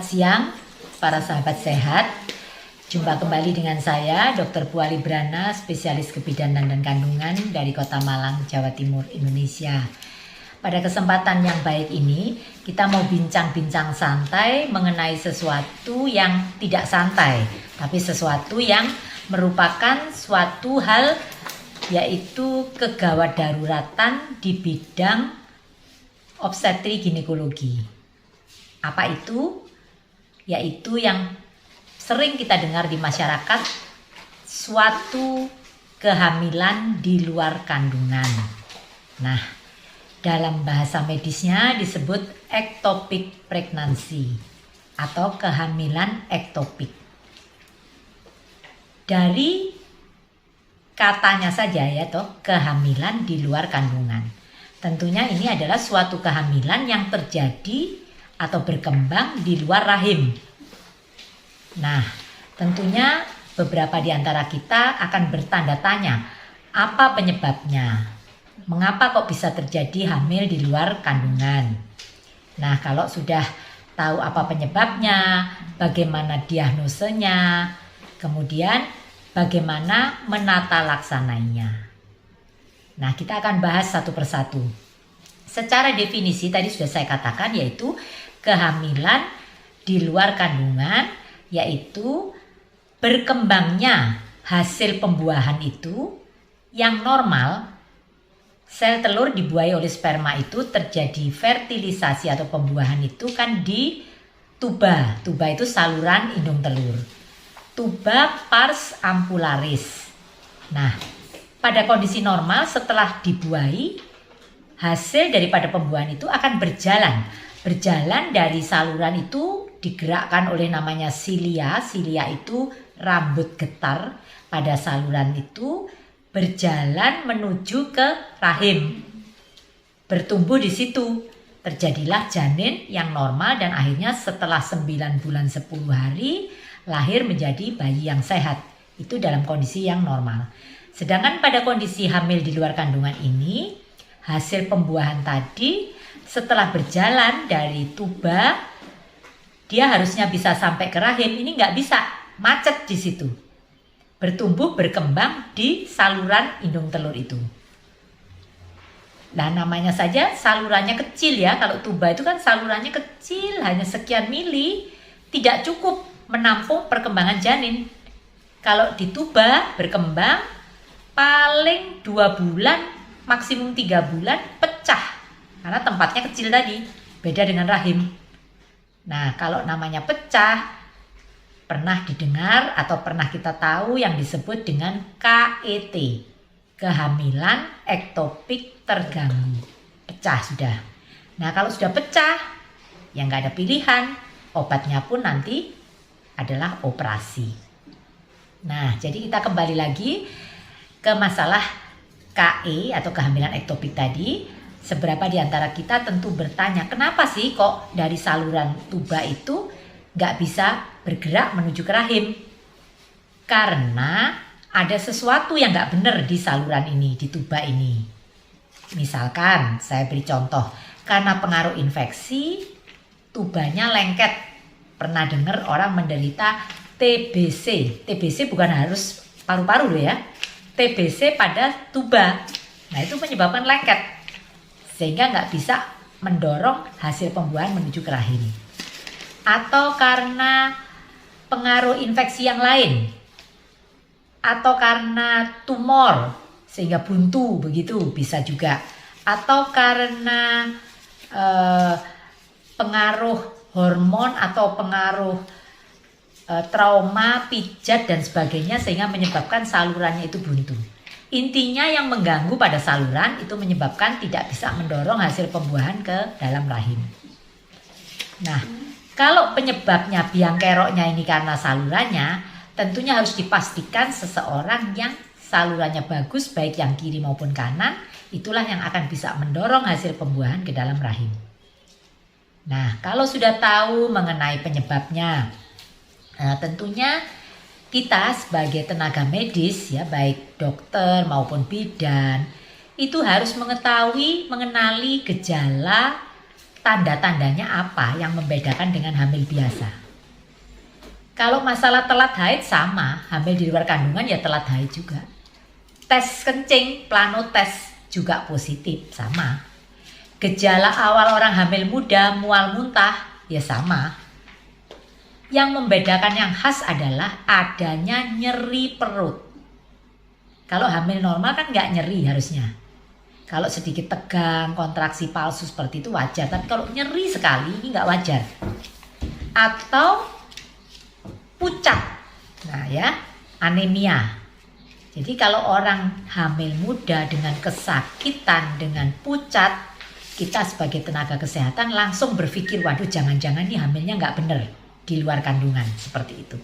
Selamat siang para sahabat sehat. Jumpa kembali dengan saya Dr. Puali Brana, spesialis kebidanan dan kandungan dari Kota Malang, Jawa Timur, Indonesia. Pada kesempatan yang baik ini, kita mau bincang-bincang santai mengenai sesuatu yang tidak santai, tapi sesuatu yang merupakan suatu hal, yaitu kegawat daruratan di bidang obstetri ginekologi. Apa itu? Yaitu yang sering kita dengar di masyarakat, suatu kehamilan di luar kandungan. Nah, dalam bahasa medisnya disebut ectopic pregnancy atau kehamilan ektopik. Dari katanya saja ya toh, kehamilan di luar kandungan. Tentunya ini adalah suatu kehamilan yang terjadi atau berkembang di luar rahim. Nah, tentunya beberapa di antara kita akan bertanda tanya, apa penyebabnya? Mengapa kok bisa terjadi hamil di luar kandungan? Nah, kalau sudah tahu apa penyebabnya, bagaimana diagnosenya, kemudian bagaimana menata laksananya. Nah, kita akan bahas satu persatu. Secara definisi tadi sudah saya katakan, yaitu kehamilan di luar kandungan, yaitu berkembangnya hasil pembuahan itu yang normal. Sel telur dibuahi oleh sperma itu terjadi fertilisasi atau pembuahan itu kan di tuba. Tuba itu saluran indung telur. Tuba pars ampularis. Nah, pada kondisi normal setelah dibuahi, hasil daripada pembuahan itu akan berjalan dari saluran itu, digerakkan oleh namanya silia. Silia itu rambut getar pada saluran itu, berjalan menuju ke rahim. Bertumbuh di situ. Terjadilah janin yang normal dan akhirnya setelah 9 bulan 10 hari lahir menjadi bayi yang sehat. Itu dalam kondisi yang normal. Sedangkan pada kondisi hamil di luar kandungan ini, hasil pembuahan tadi setelah berjalan dari tuba, dia harusnya bisa sampai ke rahim. Ini nggak bisa, macet di situ. Bertumbuh, berkembang di saluran indung telur itu. Nah, namanya saja salurannya kecil ya. Kalau tuba itu kan salurannya kecil, hanya sekian mili, tidak cukup menampung perkembangan janin. Kalau di tuba berkembang paling 2 bulan, maksimum 3 bulan pecah. Karena tempatnya kecil tadi, beda dengan rahim. Nah, kalau namanya pecah, pernah didengar atau pernah kita tahu yang disebut dengan KET, kehamilan ektopik terganggu. Pecah sudah. Nah, kalau sudah pecah, ya nggak ada pilihan. Obatnya pun nanti adalah operasi. Nah, jadi kita kembali lagi ke masalah KE atau kehamilan ektopik tadi. Seberapa di antara kita tentu bertanya, kenapa sih kok dari saluran tuba itu nggak bisa bergerak menuju ke rahim? Karena ada sesuatu yang nggak benar di saluran ini, di tuba ini. Misalkan, saya beri contoh, karena pengaruh infeksi, tubanya lengket. Pernah dengar orang menderita TBC. TBC bukan harus paru-paru loh ya. TBC pada tuba. Nah, itu menyebabkan lengket, sehingga nggak bisa mendorong hasil pembuahan menuju ke rahim. Atau karena pengaruh infeksi yang lain, atau karena tumor sehingga buntu, begitu bisa juga. Atau karena pengaruh hormon atau pengaruh trauma, pijat dan sebagainya, sehingga menyebabkan salurannya itu buntu. Intinya yang mengganggu pada saluran itu menyebabkan tidak bisa mendorong hasil pembuahan ke dalam rahim. Nah, kalau penyebabnya biang keroknya ini karena salurannya, tentunya harus dipastikan seseorang yang salurannya bagus, baik yang kiri maupun kanan, itulah yang akan bisa mendorong hasil pembuahan ke dalam rahim. Nah, kalau sudah tahu mengenai penyebabnya, tentunya kita sebagai tenaga medis ya, baik dokter maupun bidan, itu harus mengetahui, mengenali gejala tanda-tandanya apa yang membedakan dengan hamil biasa. Kalau masalah telat haid sama, hamil di luar kandungan ya telat haid juga. Tes kencing, plano tes juga positif, sama. Gejala awal orang hamil muda, mual muntah, ya sama. Yang membedakan yang khas adalah adanya nyeri perut. Kalau hamil normal kan nggak nyeri harusnya. Kalau sedikit tegang, kontraksi palsu seperti itu wajar. Tapi kalau nyeri sekali ini nggak wajar. Atau pucat, nah ya, anemia. Jadi kalau orang hamil muda dengan kesakitan, dengan pucat, kita sebagai tenaga kesehatan langsung berpikir, waduh jangan-jangan nih hamilnya nggak bener di luar kandungan, seperti itu.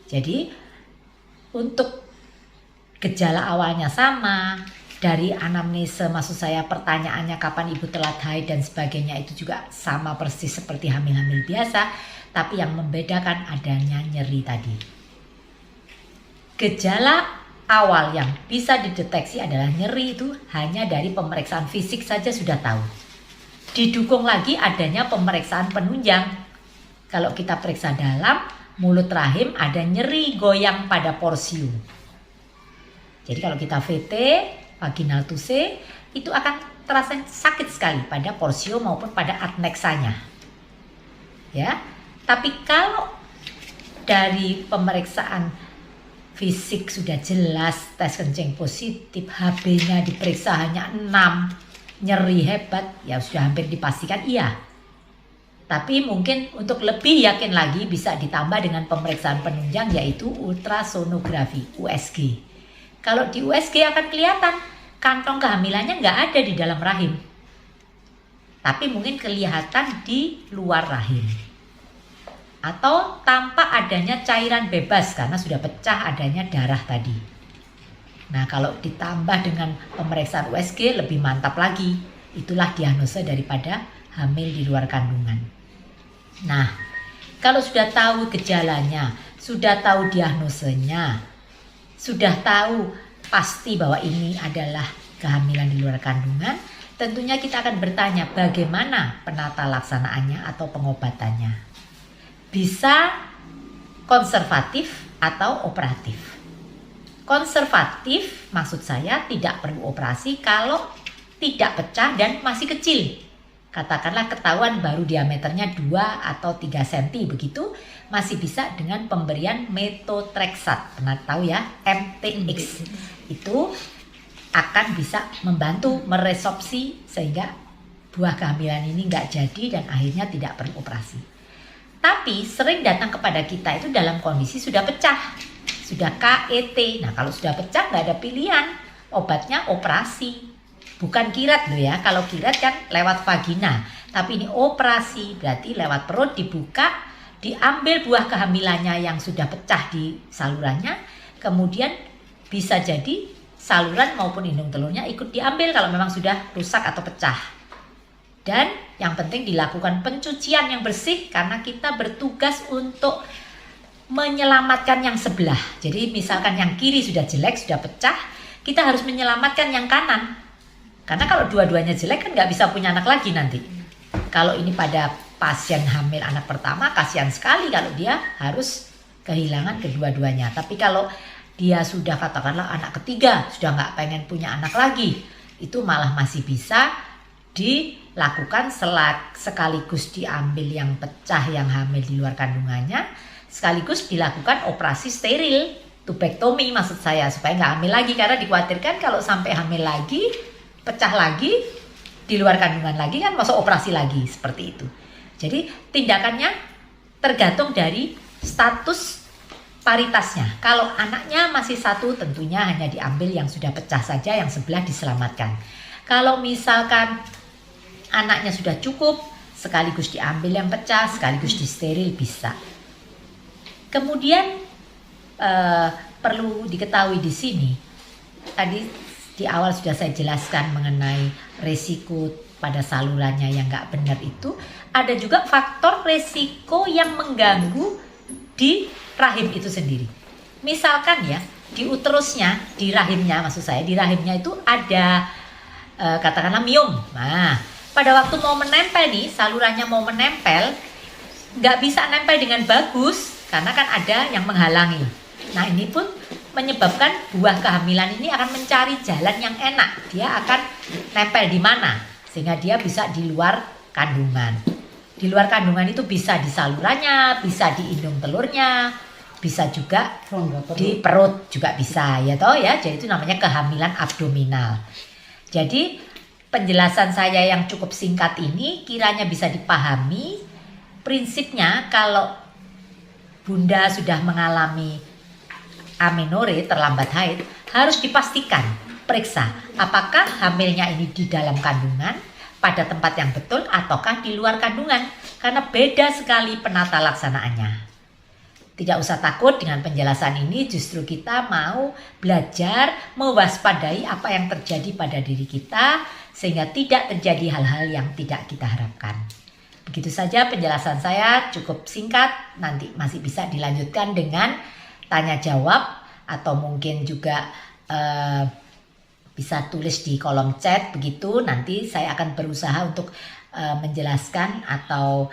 Jadi untuk gejala awalnya sama, dari anamnesa maksud saya pertanyaannya kapan ibu telat haid dan sebagainya itu juga sama persis seperti hamil-hamil biasa, tapi yang membedakan adanya nyeri tadi. Gejala awal yang bisa dideteksi adalah nyeri itu hanya dari pemeriksaan fisik saja sudah tahu. Didukung lagi adanya pemeriksaan penunjang. Kalau kita periksa dalam mulut rahim ada nyeri goyang pada porsium. Jadi kalau kita VT vaginal tuse itu akan terasa sakit sekali pada porsium maupun pada adnexanya. Ya. Tapi kalau dari pemeriksaan fisik sudah jelas, tes kencing positif, HB-nya diperiksa hanya 6, nyeri hebat, ya sudah hampir dipastikan iya. Tapi mungkin untuk lebih yakin lagi bisa ditambah dengan pemeriksaan penunjang yaitu ultrasonografi, USG. Kalau di USG akan kelihatan kantong kehamilannya nggak ada di dalam rahim. Tapi mungkin kelihatan di luar rahim. Atau tampak adanya cairan bebas karena sudah pecah adanya darah tadi. Nah kalau ditambah dengan pemeriksaan USG lebih mantap lagi. Itulah diagnosa daripada hamil di luar kandungan. Nah kalau sudah tahu gejalanya, sudah tahu diagnosenya, sudah tahu pasti bahwa ini adalah kehamilan di luar kandungan, tentunya kita akan bertanya bagaimana penata laksanaannya atau pengobatannya. Bisa konservatif atau operatif. Konservatif maksud saya tidak perlu operasi kalau tidak pecah dan masih kecil. Katakanlah ketahuan baru diameternya 2 atau 3 cm begitu, masih bisa dengan pemberian metotrexat. Pernah tahu ya, MTX. Itu akan bisa membantu meresorpsi sehingga buah kehamilan ini nggak jadi dan akhirnya tidak perlu operasi. Tapi sering datang kepada kita itu dalam kondisi sudah pecah, sudah KET. Nah kalau sudah pecah nggak ada pilihan, obatnya operasi. Bukan kirat loh ya, kalau kirat kan lewat vagina. Tapi ini operasi, berarti lewat perut dibuka, diambil buah kehamilannya yang sudah pecah di salurannya. Kemudian bisa jadi saluran maupun indung telurnya ikut diambil kalau memang sudah rusak atau pecah. Dan yang penting dilakukan pencucian yang bersih karena kita bertugas untuk menyelamatkan yang sebelah. Jadi misalkan yang kiri sudah jelek, sudah pecah, kita harus menyelamatkan yang kanan. Karena kalau dua-duanya jelek kan nggak bisa punya anak lagi nanti. Kalau ini pada pasien hamil anak pertama, kasihan sekali kalau dia harus kehilangan kedua-duanya. Tapi kalau dia sudah katakanlah anak ketiga, sudah nggak pengen punya anak lagi, itu malah masih bisa dilakukan sekaligus diambil yang pecah yang hamil di luar kandungannya, sekaligus dilakukan operasi steril, tubektomi maksud saya, supaya nggak hamil lagi. Karena dikhawatirkan kalau sampai hamil lagi, pecah lagi, di luar kandungan lagi kan masuk operasi lagi, seperti itu. Jadi tindakannya tergantung dari status paritasnya. Kalau anaknya masih satu, tentunya hanya diambil yang sudah pecah saja, yang sebelah diselamatkan. Kalau misalkan anaknya sudah cukup, sekaligus diambil yang pecah, sekaligus disteril bisa. Kemudian perlu diketahui di sini, tadi di awal sudah saya jelaskan mengenai resiko pada salurannya yang nggak benar itu, ada juga faktor resiko yang mengganggu di rahim itu sendiri. Misalkan ya, di uterusnya, di rahimnya maksud saya, di rahimnya itu ada katakanlah miom. Nah, pada waktu mau menempel nih, salurannya mau menempel, nggak bisa nempel dengan bagus karena kan ada yang menghalangi. Nah ini pun menyebabkan buah kehamilan ini akan mencari jalan yang enak. Dia akan nempel di mana sehingga dia bisa di luar kandungan. Di luar kandungan itu bisa di salurannya, bisa di indung telurnya, bisa juga di perut juga bisa ya toh ya. Jadi itu namanya kehamilan abdominal. Jadi penjelasan saya yang cukup singkat ini kiranya bisa dipahami. Prinsipnya kalau Bunda sudah mengalami amenore, terlambat haid, harus dipastikan, periksa apakah hamilnya ini di dalam kandungan, pada tempat yang betul, ataukah di luar kandungan. Karena beda sekali penata laksanaannya. Tidak usah takut dengan penjelasan ini, justru kita mau belajar mewaspadai apa yang terjadi pada diri kita, sehingga tidak terjadi hal-hal yang tidak kita harapkan. Begitu saja penjelasan saya, cukup singkat, nanti masih bisa dilanjutkan dengan tanya jawab atau mungkin juga bisa tulis di kolom chat begitu. Nanti saya akan berusaha untuk menjelaskan atau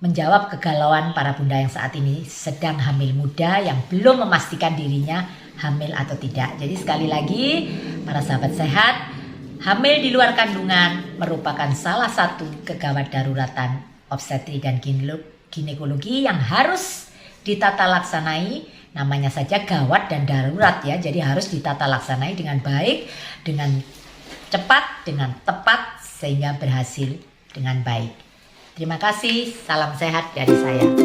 menjawab kegalauan para bunda yang saat ini sedang hamil muda yang belum memastikan dirinya hamil atau tidak. Jadi sekali lagi para sahabat sehat, hamil di luar kandungan merupakan salah satu kegawat daruratan obstetri dan ginekologi yang harus ditata laksanai. Namanya saja gawat dan darurat ya, jadi harus ditata laksanai dengan baik, dengan cepat, dengan tepat, sehingga berhasil dengan baik. Terima kasih, salam sehat dari saya.